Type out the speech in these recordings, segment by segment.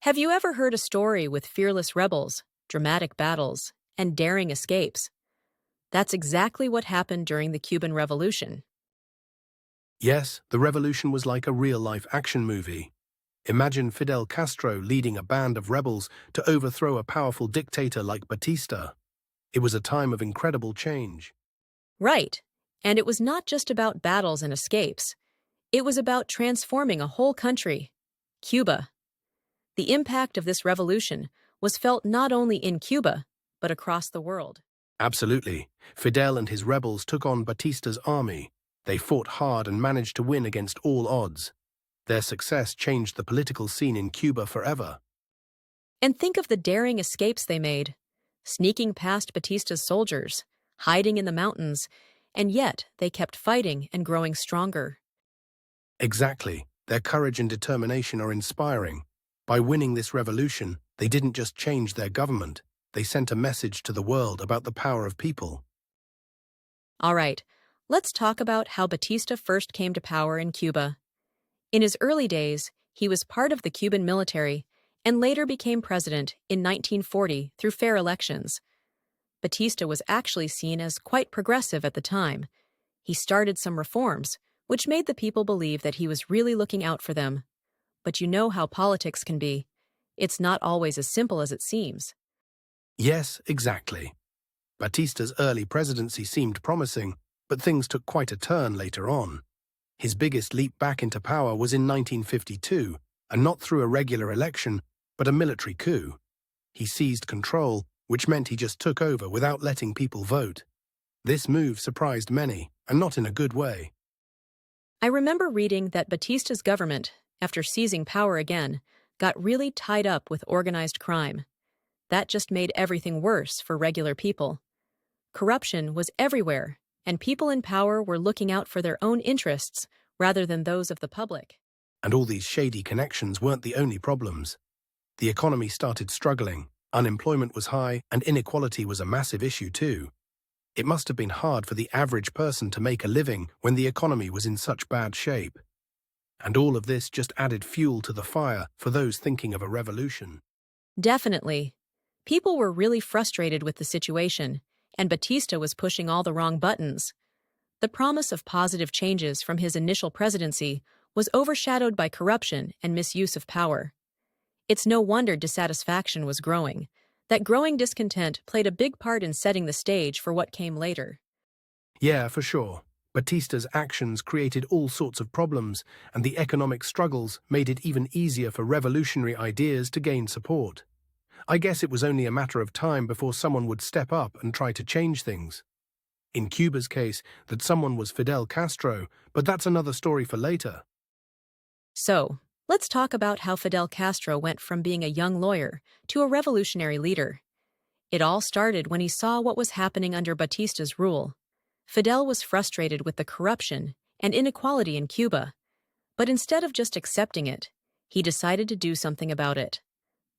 Have you ever heard a story with fearless rebels, dramatic battles, and daring escapes? That's exactly what happened during the Cuban Revolution. Yes, the revolution was like a real-life action movie. Imagine Fidel Castro leading a band of rebels to overthrow a powerful dictator like Batista. It was a time of incredible change. Right. And it was not just about battles and escapes. It was about transforming a whole country, Cuba. The impact of this revolution was felt not only in Cuba, but across the world. Absolutely. Fidel and his rebels took on Batista's army. They fought hard and managed to win against all odds. Their success changed the political scene in Cuba forever. And think of the daring escapes they made, sneaking past Batista's soldiers, hiding in the mountains, and yet they kept fighting and growing stronger. Exactly. Their courage and determination are inspiring. By winning this revolution, they didn't just change their government, they sent a message to the world about the power of people. All right, let's talk about how Batista first came to power in Cuba. In his early days, he was part of the Cuban military and later became president in 1940 through fair elections. Batista was actually seen as quite progressive at the time. He started some reforms, which made the people believe that he was really looking out for them. But you know how politics can be. It's not always as simple as it seems. Yes, exactly. Batista's early presidency seemed promising, but things took quite a turn later on. His biggest leap back into power was in 1952, and not through a regular election, but a military coup. He seized control, which meant he just took over without letting people vote. This move surprised many, and not in a good way. I remember reading that Batista's government, after seizing power again, got really tied up with organized crime. That just made everything worse for regular people. Corruption was everywhere, and people in power were looking out for their own interests rather than those of the public. And all these shady connections weren't the only problems. The economy started struggling, unemployment was high, and inequality was a massive issue too. It must have been hard for the average person to make a living when the economy was in such bad shape. And all of this just added fuel to the fire for those thinking of a revolution. Definitely. People were really frustrated with the situation, and Batista was pushing all the wrong buttons. The promise of positive changes from his initial presidency was overshadowed by corruption and misuse of power. It's no wonder dissatisfaction was growing. That growing discontent played a big part in setting the stage for what came later. Yeah, for sure. Batista's actions created all sorts of problems, and the economic struggles made it even easier for revolutionary ideas to gain support. I guess it was only a matter of time before someone would step up and try to change things. In Cuba's case, that someone was Fidel Castro, but that's another story for later. So, let's talk about how Fidel Castro went from being a young lawyer to a revolutionary leader. It all started when he saw what was happening under Batista's rule. Fidel was frustrated with the corruption and inequality in Cuba, but instead of just accepting it, he decided to do something about it.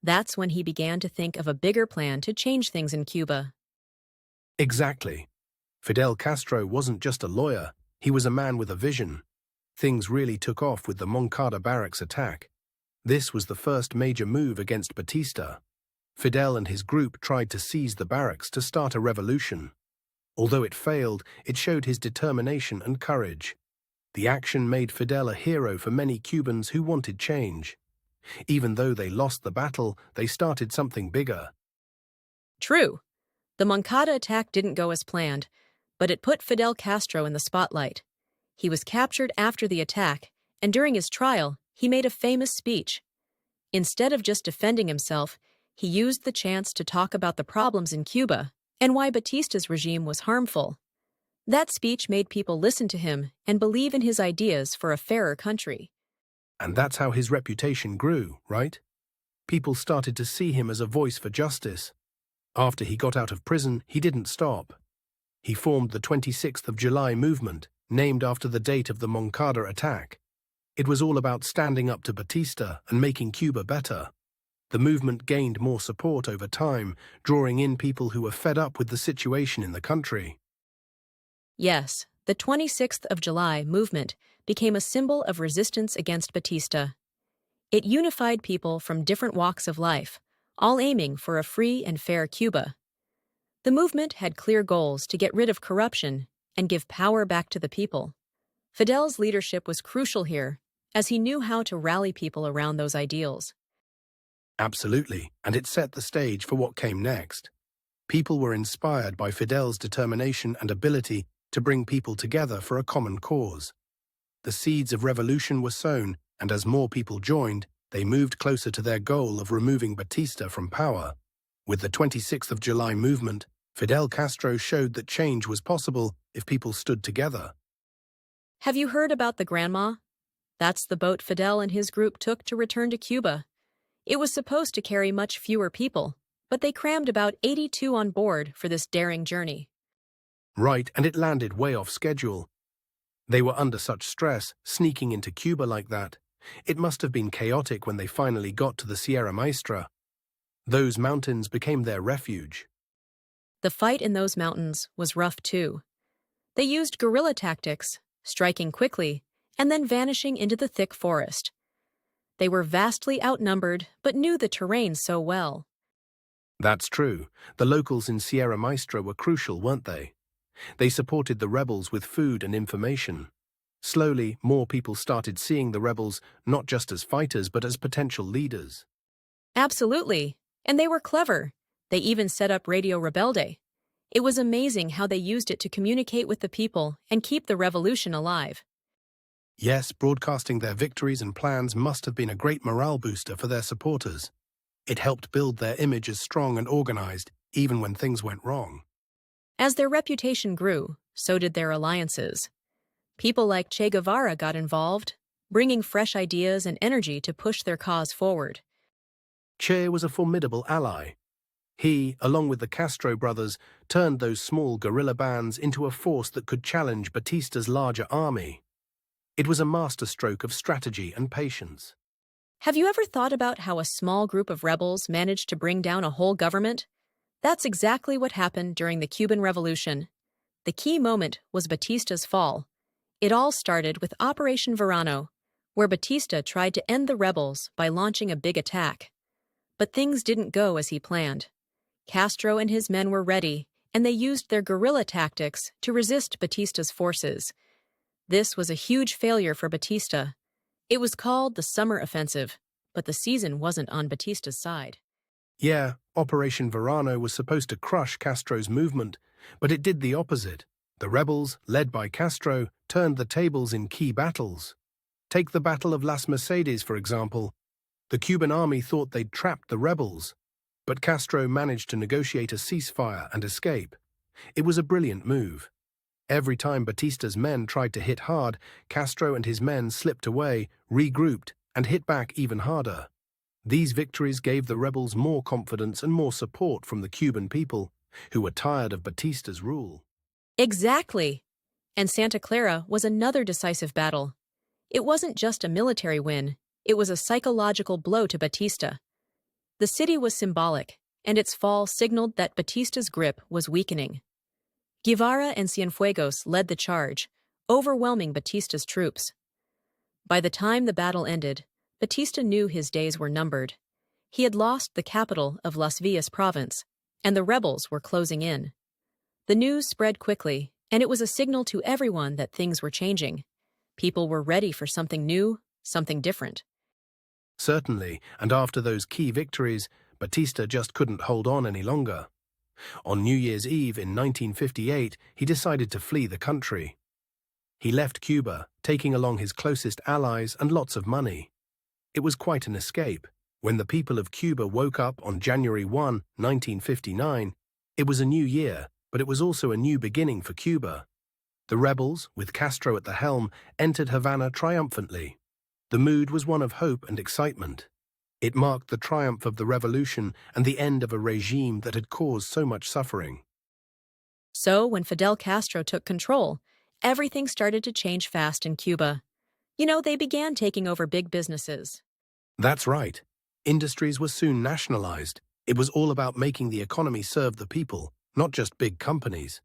That's when he began to think of a bigger plan to change things in Cuba. Exactly. Fidel Castro wasn't just a lawyer, he was a man with a vision. Things really took off with the Moncada barracks attack. This was the first major move against Batista. Fidel and his group tried to seize the barracks to start a revolution. Although it failed, it showed his determination and courage. The action made Fidel a hero for many Cubans who wanted change. Even though they lost the battle, they started something bigger. True. The Moncada attack didn't go as planned, but it put Fidel Castro in the spotlight. He was captured after the attack, and during his trial, he made a famous speech. Instead of just defending himself, he used the chance to talk about the problems in Cuba and why Batista's regime was harmful. That speech made people listen to him and believe in his ideas for a fairer country. And that's how his reputation grew, right? People started to see him as a voice for justice. After he got out of prison, he didn't stop. He formed the 26th of July movement, named after the date of the Moncada attack. It was all about standing up to Batista and making Cuba better. The movement gained more support over time, drawing in people who were fed up with the situation in the country. Yes, the 26th of July movement became a symbol of resistance against Batista. It unified people from different walks of life, all aiming for a free and fair Cuba. The movement had clear goals to get rid of corruption and give power back to the people. Fidel's leadership was crucial here, as he knew how to rally people around those ideals. Absolutely, and it set the stage for what came next. People were inspired by Fidel's determination and ability to bring people together for a common cause. The seeds of revolution were sown, and as more people joined, they moved closer to their goal of removing Batista from power. With the 26th of July movement, Fidel Castro showed that change was possible if people stood together. Have you heard about the Grandma? That's the boat Fidel and his group took to return to Cuba. It was supposed to carry much fewer people, but they crammed about 82 on board for this daring journey. Right, and it landed way off schedule. They were under such stress, sneaking into Cuba like that. It must have been chaotic when they finally got to the Sierra Maestra. Those mountains became their refuge. The fight in those mountains was rough too. They used guerrilla tactics, striking quickly, and then vanishing into the thick forest. They were vastly outnumbered, but knew the terrain so well. That's true. The locals in Sierra Maestra were crucial, weren't they? They supported the rebels with food and information. Slowly, more people started seeing the rebels not just as fighters but as potential leaders. Absolutely, and they were clever. They even set up Radio Rebelde. It was amazing how they used it to communicate with the people and keep the revolution alive. Yes, broadcasting their victories and plans must have been a great morale booster for their supporters. It helped build their image as strong and organized, even when things went wrong. As their reputation grew, so did their alliances. People like Che Guevara got involved, bringing fresh ideas and energy to push their cause forward. Che was a formidable ally. He, along with the Castro brothers, turned those small guerrilla bands into a force that could challenge Batista's larger army. It was a masterstroke of strategy and patience. Have you ever thought about how a small group of rebels managed to bring down a whole government? That's exactly what happened during the Cuban Revolution. The key moment was Batista's fall. It all started with Operation Verano, where Batista tried to end the rebels by launching a big attack. But things didn't go as he planned. Castro and his men were ready, and they used their guerrilla tactics to resist Batista's forces. This was a huge failure for Batista. It was called the Summer Offensive, but the season wasn't on Batista's side. Yeah, Operation Verano was supposed to crush Castro's movement, but it did the opposite. The rebels, led by Castro, turned the tables in key battles. Take the Battle of Las Mercedes, for example. The Cuban army thought they'd trapped the rebels, but Castro managed to negotiate a ceasefire and escape. It was a brilliant move. Every time Batista's men tried to hit hard, Castro and his men slipped away, regrouped, and hit back even harder. These victories gave the rebels more confidence and more support from the Cuban people, who were tired of Batista's rule. Exactly. And Santa Clara was another decisive battle. It wasn't just a military win, it was a psychological blow to Batista. The city was symbolic, and its fall signaled that Batista's grip was weakening. Guevara and Cienfuegos led the charge, overwhelming Batista's troops. By the time the battle ended, Batista knew his days were numbered. He had lost the capital of Las Villas province, and the rebels were closing in. The news spread quickly, and it was a signal to everyone that things were changing. People were ready for something new, something different. Certainly, and after those key victories, Batista just couldn't hold on any longer. On New Year's Eve in 1958, he decided to flee the country. He left Cuba, taking along his closest allies and lots of money. It was quite an escape. When the people of Cuba woke up on January 1, 1959, it was a new year, but it was also a new beginning for Cuba. The rebels, with Castro at the helm, entered Havana triumphantly. The mood was one of hope and excitement. It marked the triumph of the revolution and the end of a regime that had caused so much suffering. So, when Fidel Castro took control, everything started to change fast in Cuba. They began taking over big businesses. That's right. Industries were soon nationalized. It was all about making the economy serve the people, not just big companies.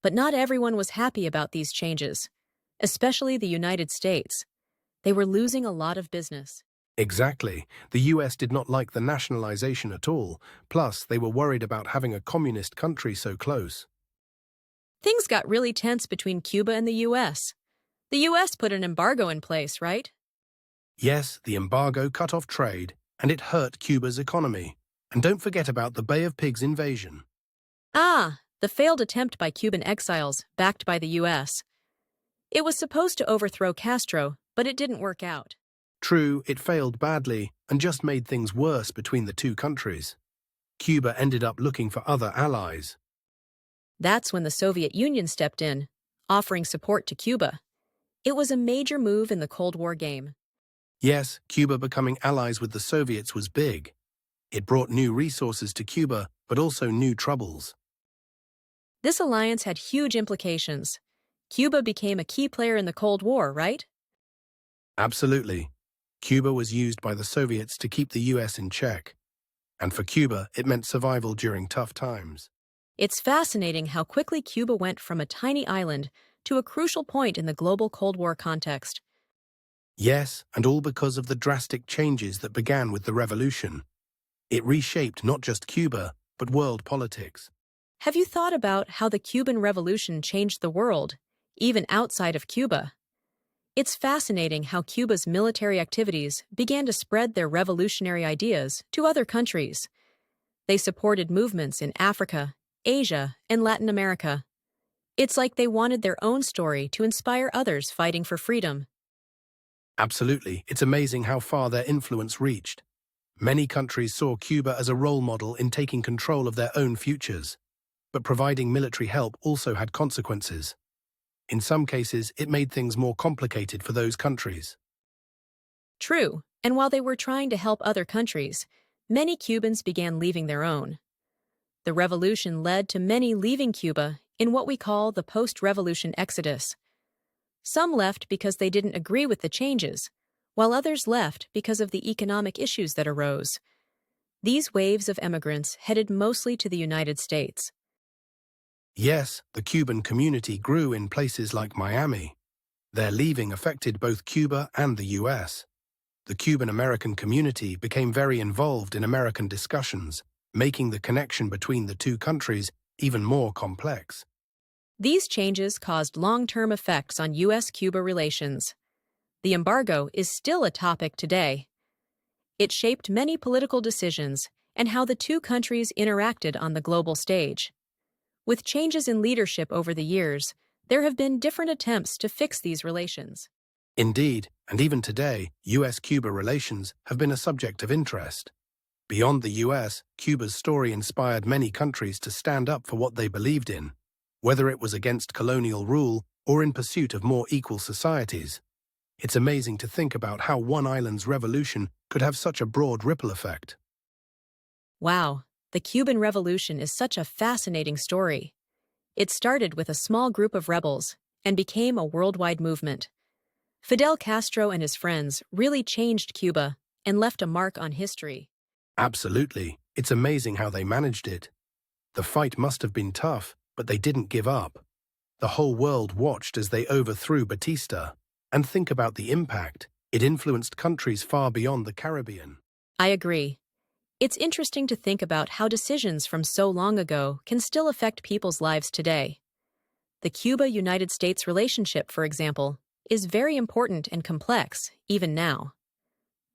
But not everyone was happy about these changes, especially the United States. They were losing a lot of business. Exactly. The US did not like the nationalization at all. Plus, they were worried about having a communist country so close. Things got really tense between Cuba and the US. The US put an embargo in place, right? Yes, the embargo cut off trade, and it hurt Cuba's economy. And don't forget about the Bay of Pigs invasion. Ah, the failed attempt by Cuban exiles, backed by the US. It was supposed to overthrow Castro, but it didn't work out. True, it failed badly and just made things worse between the two countries. Cuba ended up looking for other allies. That's when the Soviet Union stepped in, offering support to Cuba. It was a major move in the Cold War game. Yes, Cuba becoming allies with the Soviets was big. It brought new resources to Cuba, but also new troubles. This alliance had huge implications. Cuba became a key player in the Cold War, right? Absolutely. Cuba was used by the Soviets to keep the US in check. And for Cuba, it meant survival during tough times. It's fascinating how quickly Cuba went from a tiny island to a crucial point in the global Cold War context. Yes, and all because of the drastic changes that began with the revolution. It reshaped not just Cuba, but world politics. Have you thought about how the Cuban Revolution changed the world, even outside of Cuba? It's fascinating how Cuba's military activities began to spread their revolutionary ideas to other countries. They supported movements in Africa, Asia, and Latin America. It's like they wanted their own story to inspire others fighting for freedom. Absolutely, it's amazing how far their influence reached. Many countries saw Cuba as a role model in taking control of their own futures. But providing military help also had consequences. In some cases, it made things more complicated for those countries. True, and while they were trying to help other countries, many Cubans began leaving their own. The revolution led to many leaving Cuba in what we call the post-revolution exodus. Some left because they didn't agree with the changes, while others left because of the economic issues that arose. These waves of emigrants headed mostly to the United States. Yes, the Cuban community grew in places like Miami. Their leaving affected both Cuba and the US. The Cuban-American community became very involved in American discussions, making the connection between the two countries even more complex. These changes caused long-term effects on US-Cuba relations. The embargo is still a topic today. It shaped many political decisions and how the two countries interacted on the global stage. With changes in leadership over the years, there have been different attempts to fix these relations. Indeed, and even today, US-Cuba relations have been a subject of interest. Beyond the US, Cuba's story inspired many countries to stand up for what they believed in, whether it was against colonial rule or in pursuit of more equal societies. It's amazing to think about how one island's revolution could have such a broad ripple effect. Wow, the Cuban Revolution is such a fascinating story. It started with a small group of rebels and became a worldwide movement. Fidel Castro and his friends really changed Cuba and left a mark on history. Absolutely. It's amazing how they managed it. The fight must have been tough, but they didn't give up. The whole world watched as they overthrew Batista. And think about the impact. It influenced countries far beyond the Caribbean. I agree. It's interesting to think about how decisions from so long ago can still affect people's lives today. The Cuba-United States relationship, for example, is very important and complex, even now.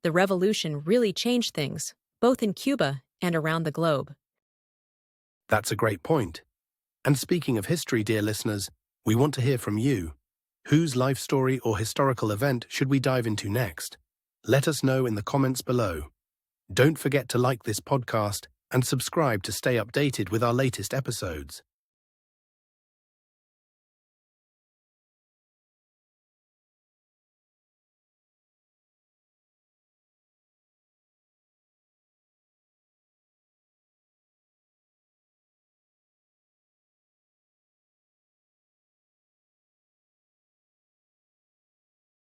The revolution really changed things, both in Cuba and around the globe. That's a great point. And speaking of history, dear listeners, we want to hear from you. Whose life story or historical event should we dive into next? Let us know in the comments below. Don't forget to like this podcast and subscribe to stay updated with our latest episodes.